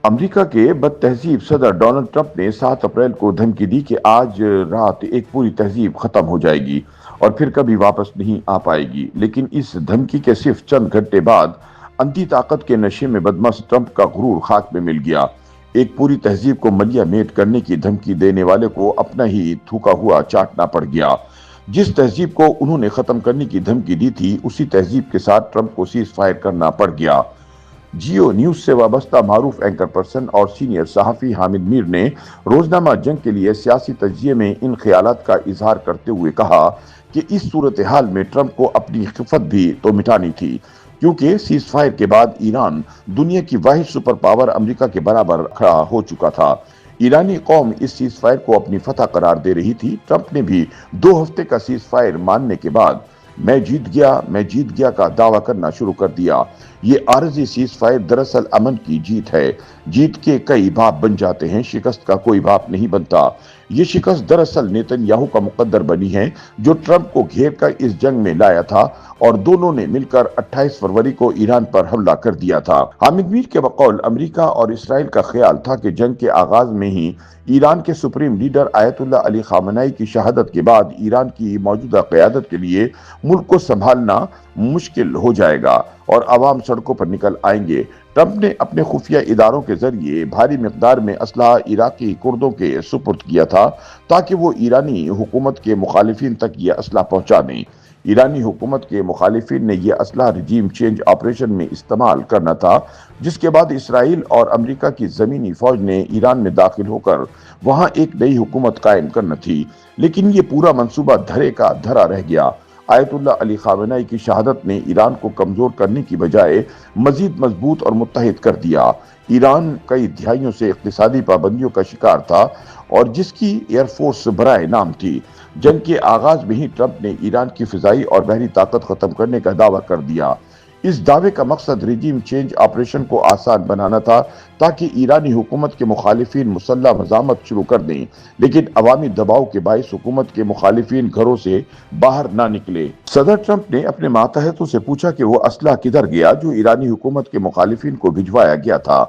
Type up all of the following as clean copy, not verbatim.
امریکہ کے بد تہذیب صدر ڈونلڈ ٹرمپ نے 7 اپریل کو دھمکی دی کہ آج رات ایک پوری تہذیب ختم ہو جائے گی اور پھر کبھی واپس نہیں آ پائے گی، لیکن اس دھمکی کے صرف چند گھنٹے بعد اندھی طاقت کے نشے میں بدمست ٹرمپ کا غرور خاک میں مل گیا۔ ایک پوری تہذیب کو ملیہ میٹ کرنے کی دھمکی دینے والے کو اپنا ہی تھوکا ہوا چاٹنا پڑ گیا۔ جس تہذیب کو انہوں نے ختم کرنے کی دھمکی دی تھی، اسی تہذیب کے ساتھ ٹرمپ کو سیز فائر کرنا پڑ گیا۔ جیو نیوز سے وابستہ معروف اینکر پرسن اور سینئر صحافی حامد میر نے روزنامہ جنگ کے لیے سیاسی تجزیے میں ان خیالات کا اظہار کرتے ہوئے کہا کہ اس صورتحال میں ٹرمپ کو اپنی خفت بھی تو مٹانی تھی، کیونکہ سیز فائر کے بعد ایران دنیا کی واحد سپر پاور امریکہ کے برابر کھڑا ہو چکا تھا۔ ایرانی قوم اس سیز فائر کو اپنی فتح قرار دے رہی تھی۔ ٹرمپ نے بھی 2 ہفتے کا سیز فائر ماننے کے بعد میں جیت گیا کا دعویٰ کرنا شروع کر دیا۔ یہ عارضی سیز فائر دراصل امن کی جیت ہے۔ جیت کے کئی باپ بن جاتے ہیں، شکست کا کوئی باپ نہیں بنتا۔ یہ شکست دراصل نیتن یاہو کا مقدر بنی ہے، جو ٹرمپ کو گھیر کر اس جنگ میں لایا تھا اور دونوں نے مل کر 28 فروری کو ایران پر حملہ کر دیا تھا۔ حامد میر کے بقول امریکہ اور اسرائیل کا خیال تھا کہ جنگ کے آغاز میں ہی ایران کے سپریم لیڈر آیت اللہ علی خامنہئی کی شہادت کے بعد ایران کی موجودہ قیادت کے لیے ملک کو سنبھالنا مشکل ہو جائے گا اور عوام سڑکوں پر نکل آئیں گے۔ ٹرمپ نے اپنے خفیہ اداروں کے ذریعے بھاری مقدار میں اسلحہ عراقی کردوں کے سپرد کیا تھا تاکہ وہ ایرانی حکومت کے مخالفین تک یہ اسلحہ پہنچا دیں۔ ایرانی حکومت کے مخالفین نے یہ اسلحہ رجیم چینج آپریشن میں استعمال کرنا تھا، جس کے بعد اسرائیل اور امریکہ کی زمینی فوج نے ایران میں داخل ہو کر وہاں ایک نئی حکومت قائم کرنا تھی، لیکن یہ پورا منصوبہ دھرے کا دھرا رہ گیا۔ آیت اللہ علی خامنہئی کی شہادت نے ایران کو کمزور کرنے کی بجائے مزید مضبوط اور متحد کر دیا۔ ایران کئی دہائیوں سے اقتصادی پابندیوں کا شکار تھا اور جس کی ایئر فورس برائے نام تھی۔ جنگ کے آغاز میں ہی ٹرمپ نے ایران کی فضائی اور بحری طاقت ختم کرنے کا دعویٰ کر دیا۔ اس دعوے کا مقصد رجیم چینج آپریشن کو آسان بنانا تھا تاکہ ایرانی حکومت کے مخالفین مسلح مزاحمت شروع کر دیں، لیکن عوامی دباؤ کے باعث حکومت کے مخالفین گھروں سے باہر نہ نکلے۔ صدر ٹرمپ نے اپنے ماتحتوں سے پوچھا کہ وہ اسلحہ کدھر گیا جو ایرانی حکومت کے مخالفین کو بھجوایا گیا تھا۔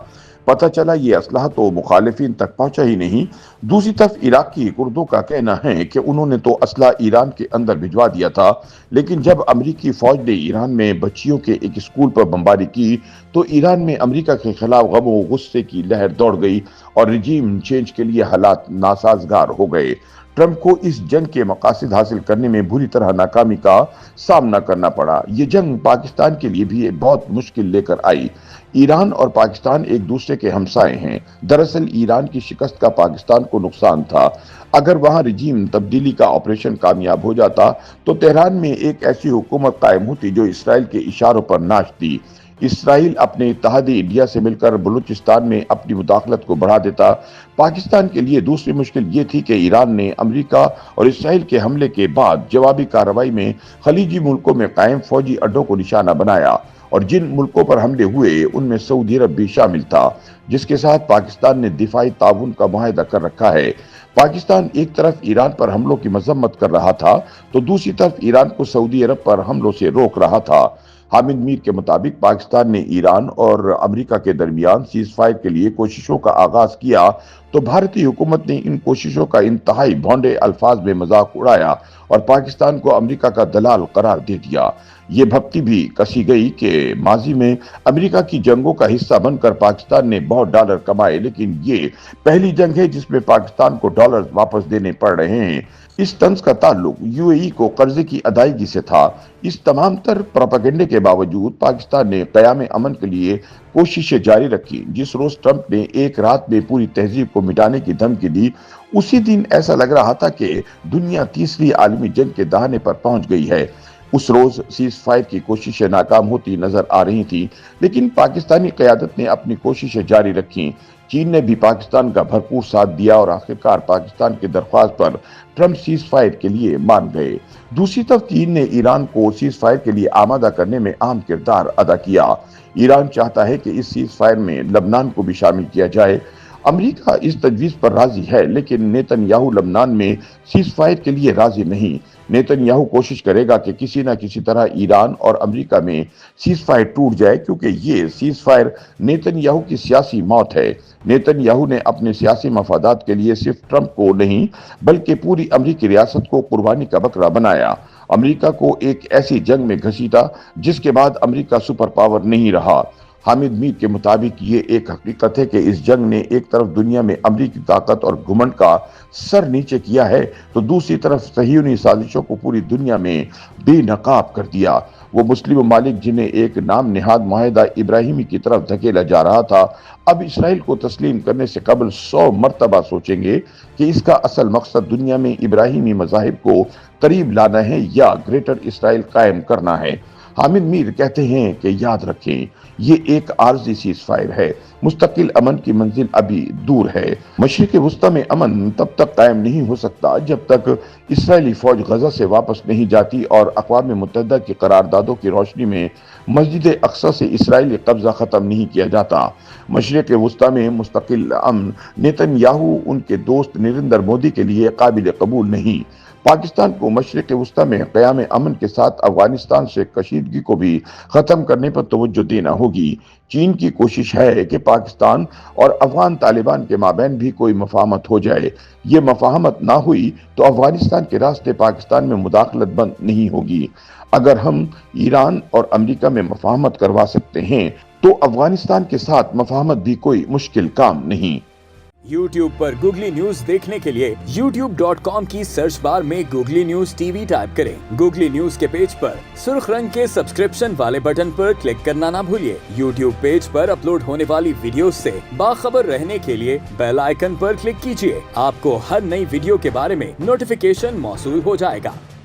پتہ چلا یہ اسلحہ تو مخالفین تک پہنچا ہی نہیں۔ دوسری طرف عراقی کردوں کا کہنا ہے کہ انہوں نے تو اسلحہ ایران کے اندر بھجوا دیا تھا، لیکن جب امریکی فوج نے ایران میں بچیوں کے ایک اسکول پر بمباری کی تو ایران میں امریکہ کے خلاف غم و غصے کی لہر دوڑ گئی اور رجیم چینج کے لیے حالات ناسازگار ہو گئے۔ ٹرمپ کو اس جنگ کے مقاصد حاصل کرنے میں بری طرح ناکامی کا سامنا کرنا پڑا۔ یہ جنگ پاکستان کے لیے بھی بہت مشکل لے کر آئی۔ ایران اور پاکستان ایک دوسرے کے ہمسائے ہیں۔ دراصل ایران کی شکست کا پاکستان کو نقصان تھا۔ اگر وہاں رجیم تبدیلی کا آپریشن کامیاب ہو جاتا تو تہران میں ایک ایسی حکومت قائم ہوتی جو اسرائیل کے اشاروں پر ناچتی۔ اسرائیل اپنے اتحادی انڈیا سے مل کر بلوچستان میں اپنی مداخلت کو بڑھا دیتا۔ پاکستان کے لیے دوسری مشکل یہ تھی کہ ایران نے امریکہ اور اسرائیل کے حملے کے بعد جوابی کارروائی میں خلیجی ملکوں میں قائم فوجی اڈوں کو نشانہ بنایا اور جن ملکوں پر حملے ہوئے ان میں سعودی عرب بھی شامل تھا، جس کے ساتھ پاکستان نے دفاعی تعاون کا معاہدہ کر رکھا ہے۔ پاکستان ایک طرف ایران پر حملوں کی مذمت کر رہا تھا تو دوسری طرف ایران کو سعودی عرب پر حملوں سے روک رہا تھا۔ حامد میر کے مطابق پاکستان نے ایران اور امریکہ کے درمیان سیز فائر کے لیے کوششوں کا آغاز کیا تو بھارتی حکومت نے ان کوششوں کا انتہائی بھونڈے الفاظ میں مذاق اڑایا اور پاکستان کو امریکہ کا دلال قرار دے دیا۔ یہ بھپتی بھی کسی گئی کہ ماضی میں امریکہ کی جنگوں کا حصہ بن کر پاکستان نے بہت ڈالر کمائے، لیکن یہ پہلی جنگ ہے جس میں پاکستان کو ڈالر واپس دینے پڑ رہے ہیں۔ اس طنز کا تعلق یو اے ای کو قرضے کی ادائیگی سے تھا۔ اس تمام تر پروپیگنڈے کے باوجود پاکستان نے قیام امن کے لیے کوششیں جاری رکھی۔ جس روز ٹرمپ نے ایک رات میں پوری تہذیب کو مٹانے کی دھمکی دی، اسی دن ایسا لگ رہا تھا کہ دنیا تیسری عالمی جنگ کے دہانے پر پہنچ گئی ہے۔ اس روز سیز فائر کی کوششیں ناکام ہوتی نظر آ رہی تھیں، لیکن پاکستانی قیادت نے اپنی کوششیں جاری رکھیں۔ چین نے بھی پاکستان کا بھرپور ساتھ دیا اور آخرکار پاکستان کی درخواست پر ٹرمپ سیز فائر کے لیے مان گئے۔ دوسری طرف چین نے ایران کو سیز فائر کے لیے آمادہ کرنے میں اہم کردار ادا کیا۔ ایران چاہتا ہے کہ اس سیز فائر میں لبنان کو بھی شامل کیا جائے۔ امریکہ اس تجویز پر راضی ہے لیکن نیتن یاہو لبنان میں سیز فائر کے لیے راضی نہیں۔ نیتن یاہو کوشش کرے گا کہ کسی نہ کسی طرح ایران اور امریکہ میں سیز فائر ٹوٹ جائے کیونکہ یہ سیز فائر نیتن یاہو کی سیاسی موت ہے۔ نیتن یاہو نے اپنے سیاسی مفادات کے لیے صرف ٹرمپ کو نہیں بلکہ پوری امریکی ریاست کو قربانی کا بکرا بنایا، امریکہ کو ایک ایسی جنگ میں گھسیٹا جس کے بعد امریکہ سپر پاور نہیں رہا۔ حامد میر کے مطابق یہ ایک حقیقت ہے کہ اس جنگ نے ایک طرف دنیا میں امریکی طاقت اور گھمنڈ کا سر نیچے کیا ہے تو دوسری طرف صہیونی سازشوں کو پوری دنیا میں بے نقاب کر دیا۔ وہ مسلم ممالک جنہیں ایک نام نہاد معاہدہ ابراہیمی کی طرف دھکیلا جا رہا تھا اب اسرائیل کو تسلیم کرنے سے قبل 100 مرتبہ سوچیں گے کہ اس کا اصل مقصد دنیا میں ابراہیمی مذاہب کو قریب لانا ہے یا گریٹر اسرائیل قائم کرنا ہے۔ حامد میر کہتے ہیں کہ یاد رکھیں یہ ایک عارضی سیز فائر ہے، مستقل امن کی منزل ابھی دور ہے۔ مشرق وسطی میں امن تب تک قائم نہیں ہو سکتا جب تک اسرائیلی فوج غزہ سے واپس نہیں جاتی اور اقوام متحدہ کی قراردادوں کی روشنی میں مسجد اقصی سے اسرائیلی قبضہ ختم نہیں کیا جاتا۔ مشرق وسطی میں مستقل امن نیتن یاہو ان کے دوست نریندر مودی کے لیے قابل قبول نہیں۔ پاکستان کو مشرق وسطی میں قیام امن کے ساتھ افغانستان سے کشیدگی کو بھی ختم کرنے پر توجہ دینا ہوگی۔ چین کی کوشش ہے کہ پاکستان اور افغان طالبان کے مابین بھی کوئی مفاہمت ہو جائے۔ یہ مفاہمت نہ ہوئی تو افغانستان کے راستے پاکستان میں مداخلت بند نہیں ہوگی۔ اگر ہم ایران اور امریکہ میں مفاہمت کروا سکتے ہیں تو افغانستان کے ساتھ مفاہمت بھی کوئی مشکل کام نہیں۔ YouTube پر گوگلی نیوز دیکھنے کے لیے youtube.com کی سرچ بار میں googly news T V type کریں۔ گوگلی نیوز کے پیج پر سرخ رنگ کے سبسکرپشن والے بٹن پر کلک کرنا نہ بھولیے۔ YouTube پیج پر اپلوڈ ہونے والی ویڈیوز سے باخبر رہنے کے لیے بیل آئیکن پر کلک کیجیے۔ آپ کو ہر نئی ویڈیو کے بارے میں نوٹیفیکیشن موصول ہو جائے گا۔